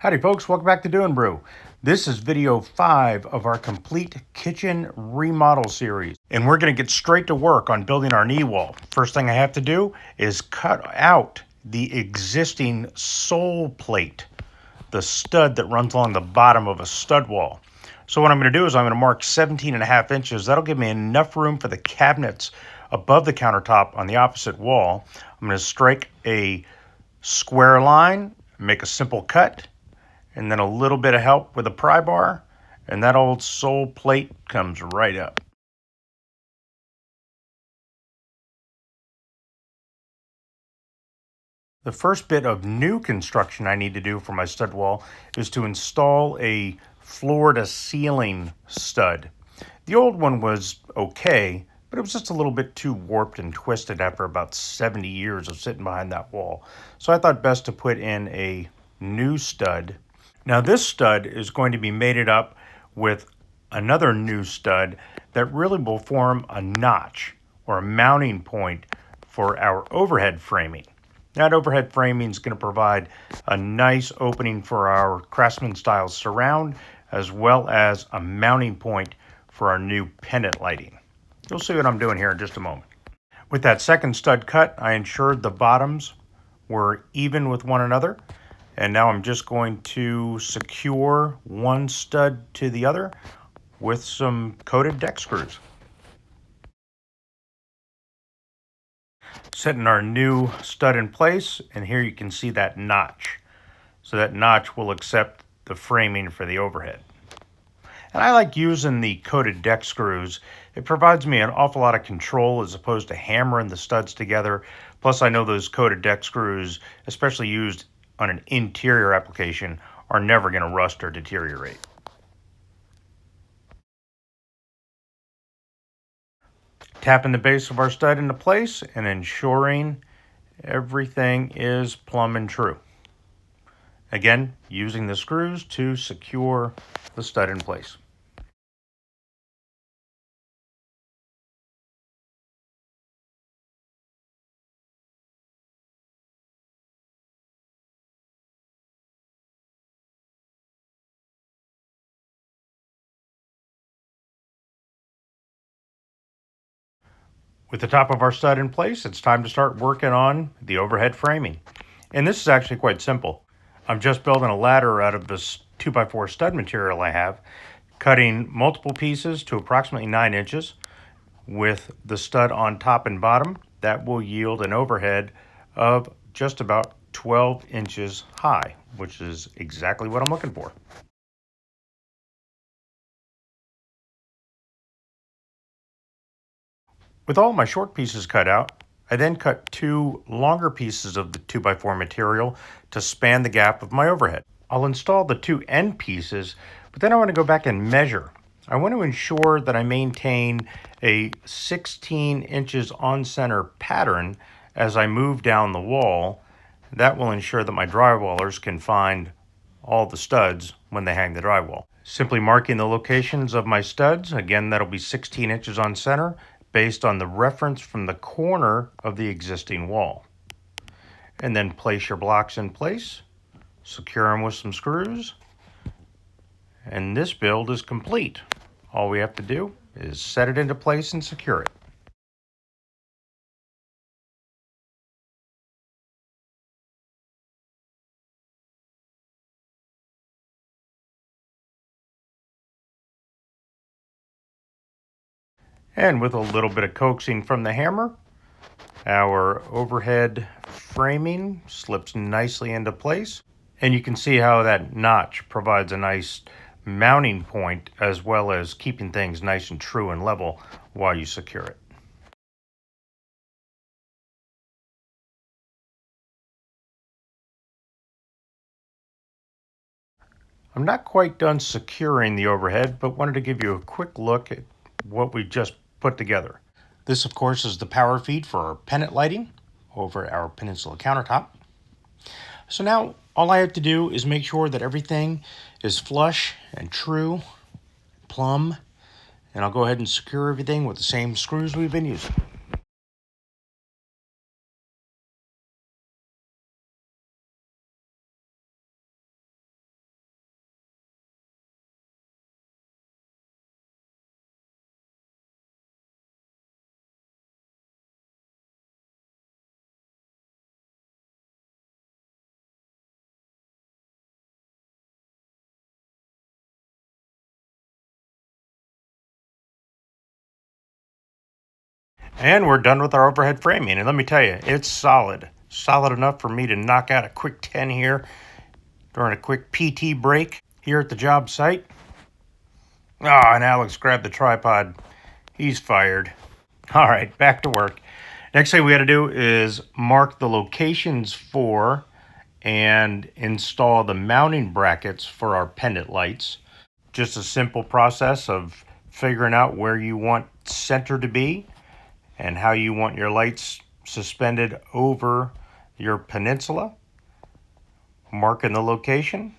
Howdy folks, welcome back to Doing Brew. This is video 5 of our complete kitchen remodel series. And we're going to get straight to work on building our knee wall. First thing I have to do is cut out the existing sole plate, the stud that runs along the bottom of a stud wall. So what I'm going to do is I'm going to mark 17.5 inches. That'll give me enough room for the cabinets above the countertop on the opposite wall. I'm going to strike a square line, make a simple cut, and then a little bit of help with a pry bar, and that old sole plate comes right up. The first bit of new construction I need to do for my stud wall is to install a floor to ceiling stud. The old one was okay, but it was just a little bit too warped and twisted after about 70 years of sitting behind that wall. So I thought best to put in a new stud. Now this stud is going to be mated up with another new stud that really will form a notch or a mounting point for our overhead framing. That overhead framing is going to provide a nice opening for our Craftsman style surround, as well as a mounting point for our new pendant lighting. You'll see what I'm doing here in just a moment. With that second stud cut, I ensured the bottoms were even with one another. And now I'm just going to secure one stud to the other with some coated deck screws. Setting our new stud in place, and here you can see that notch. So that notch will accept the framing for the overhead. And I like using the coated deck screws. It provides me an awful lot of control as opposed to hammering the studs together. Plus I know those coated deck screws, especially used on an interior application, are never going to rust or deteriorate. Tapping the base of our stud into place and ensuring everything is plumb and true. Again, using the screws to secure the stud in place. With the top of our stud in place, it's time to start working on the overhead framing. And this is actually quite simple. I'm just building a ladder out of this 2x4 stud material I have, cutting multiple pieces to approximately 9 inches with the stud on top and bottom. That will yield an overhead of just about 12 inches high, which is exactly what I'm looking for. With all my short pieces cut out, I then cut 2 longer pieces of the 2x4 material to span the gap of my overhead. I'll install the 2 end pieces, but then I want to go back and measure. I want to ensure that I maintain a 16 inches on center pattern as I move down the wall. That will ensure that my drywallers can find all the studs when they hang the drywall. Simply marking the locations of my studs, again that'll be 16 inches on center, based on the reference from the corner of the existing wall. And then place your blocks in place, secure them with some screws, and this build is complete. All we have to do is set it into place and secure it. And with a little bit of coaxing from the hammer, our overhead framing slips nicely into place. And you can see how that notch provides a nice mounting point, as well as keeping things nice and true and level while you secure it. I'm not quite done securing the overhead, but wanted to give you a quick look at what we just put together. This, of course, is the power feed for our pendant lighting over our Peninsula countertop. So now all I have to do is make sure that everything is flush and true, plumb, and I'll go ahead and secure everything with the same screws we've been using. And we're done with our overhead framing. And let me tell you, it's solid. Solid enough for me to knock out a quick 10 here during a quick PT break here at the job site. Ah, and Alex grabbed the tripod. He's fired. All right, back to work. Next thing we got to do is mark the locations for and install the mounting brackets for our pendant lights. Just a simple process of figuring out where you want center to be and how you want your lights suspended over your peninsula. Marking the location,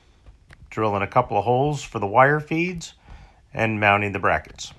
drilling a couple of holes for the wire feeds, and mounting the brackets.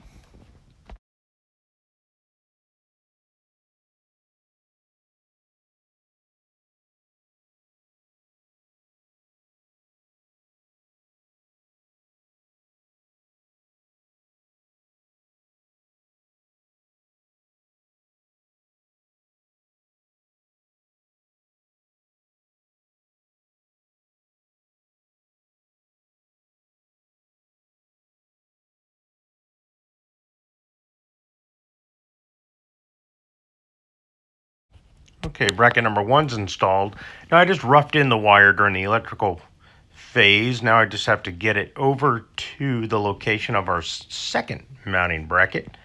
Okay, bracket number one's installed. Now I just roughed in the wire during the electrical phase. Now I just have to get it over to the location of our second mounting bracket.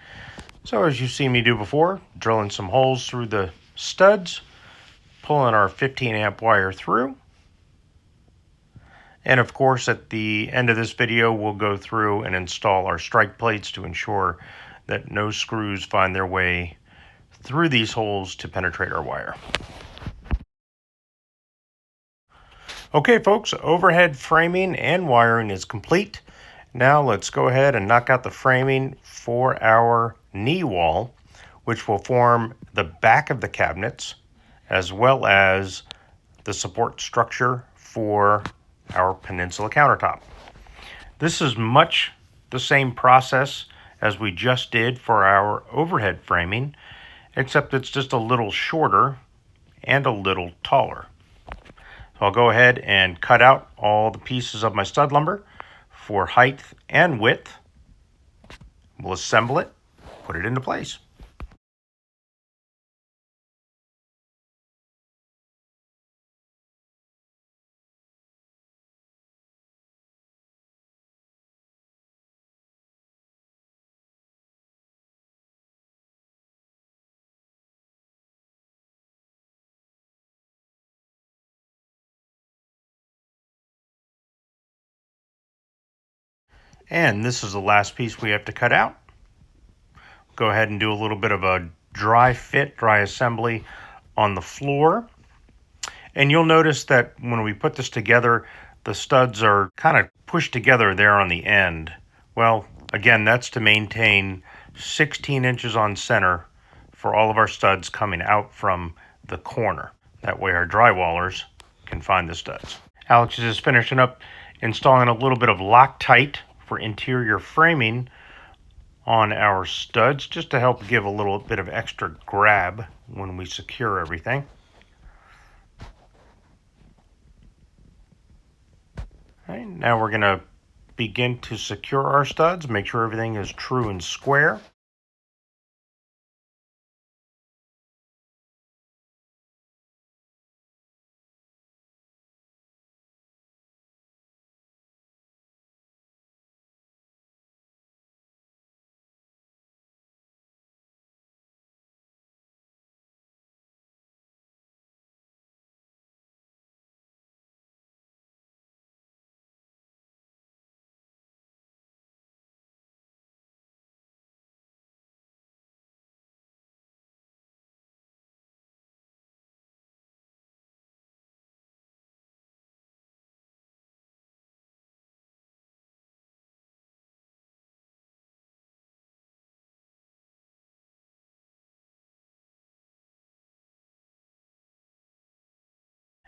So as you've seen me do before, drilling some holes through the studs, pulling our 15 amp wire through. And of course, at the end of this video, we'll go through and install our strike plates to ensure that no screws find their way through these holes to penetrate our wire. Okay, folks, overhead framing and wiring is complete. Now let's go ahead and knock out the framing for our knee wall, which will form the back of the cabinets, as well as the support structure for our peninsula countertop. This is much the same process as we just did for our overhead framing, except it's just a little shorter and a little taller. So I'll go ahead and cut out all the pieces of my stud lumber for height and width. We'll assemble it, put it into place. And this is the last piece we have to cut out. Go ahead and do a little bit of a dry fit, dry assembly on the floor. And you'll notice that when we put this together, the studs are kind of pushed together there on the end. Well, again, that's to maintain 16 inches on center for all of our studs coming out from the corner. That way our drywallers can find the studs. Alex is just finishing up installing a little bit of Loctite for interior framing on our studs, just to help give a little bit of extra grab when we secure everything. All right, now we're going to begin to secure our studs, make sure everything is true and square.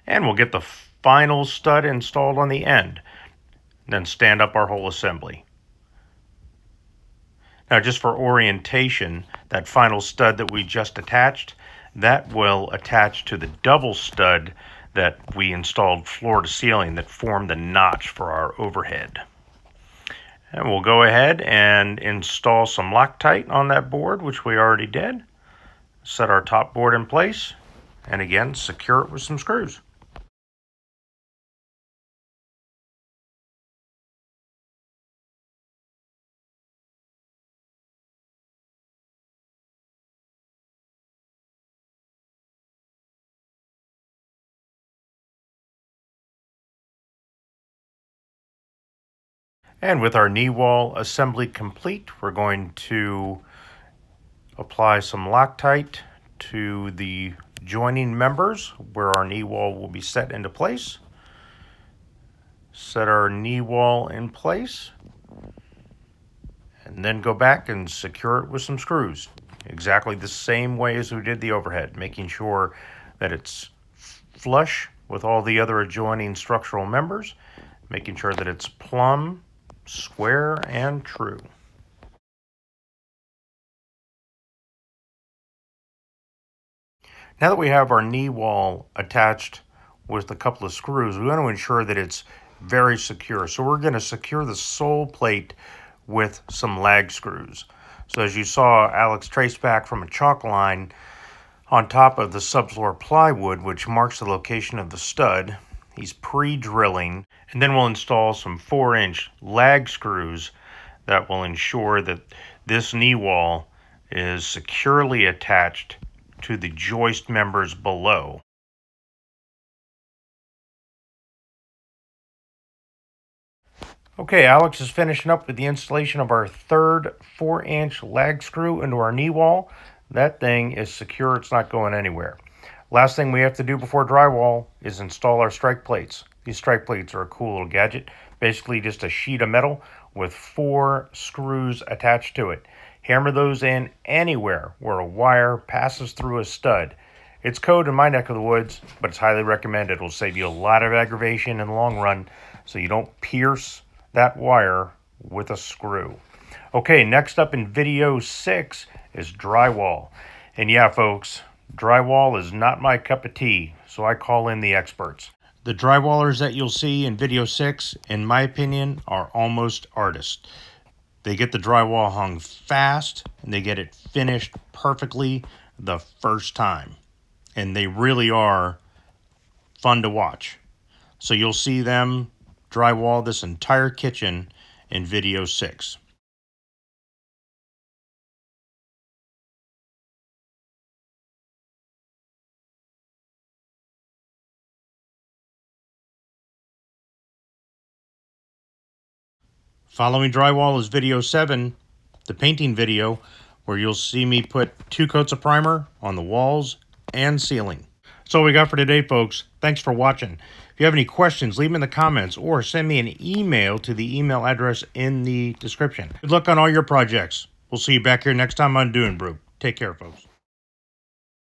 And we'll get the final stud installed on the end, then stand up our whole assembly. Now, just for orientation, that final stud that we just attached, that will attach to the double stud that we installed floor to ceiling that formed the notch for our overhead. And we'll go ahead and install some Loctite on that board, which we already did. set our top board in place, and again, secure it with some screws. And with our knee wall assembly complete, we're going to apply some Loctite to the joining members where our knee wall will be set into place. Set our knee wall in place, and then go back and secure it with some screws. Exactly the same way as we did the overhead, making sure that it's flush with all the other adjoining structural members, making sure that it's plumb, square, and true. Now that we have our knee wall attached with a couple of screws, we want to ensure that it's very secure. So we're going to secure the sole plate with some lag screws. So as you saw, Alex traced back from a chalk line on top of the subfloor plywood, which marks the location of the stud. He's pre-drilling, and then we'll install some 4-inch lag screws that will ensure that this knee wall is securely attached to the joist members below. Okay, Alex is finishing up with the installation of our third 4-inch lag screw into our knee wall. That thing is secure, it's not going anywhere. Last thing we have to do before drywall is install our strike plates. These strike plates are a cool little gadget. Basically just a sheet of metal with 4 screws attached to it. Hammer those in anywhere where a wire passes through a stud. It's code in my neck of the woods, but it's highly recommended. It'll save you a lot of aggravation in the long run so you don't pierce that wire with a screw. Okay, next up in video 6 is drywall. And yeah, folks, drywall is not my cup of tea, so I call in the experts. The drywallers that you'll see in video 6, in my opinion, are almost artists. They get the drywall hung fast, and they get it finished perfectly the first time. And they really are fun to watch. So you'll see them drywall this entire kitchen in video 6. Following drywall is video 7, the painting video, where you'll see me put 2 coats of primer on the walls and ceiling. That's all we got for today, folks. Thanks for watching. If you have any questions, leave them in the comments or send me an email to the email address in the description. Good luck on all your projects. We'll see you back here next time on Doing Brew. Take care, folks.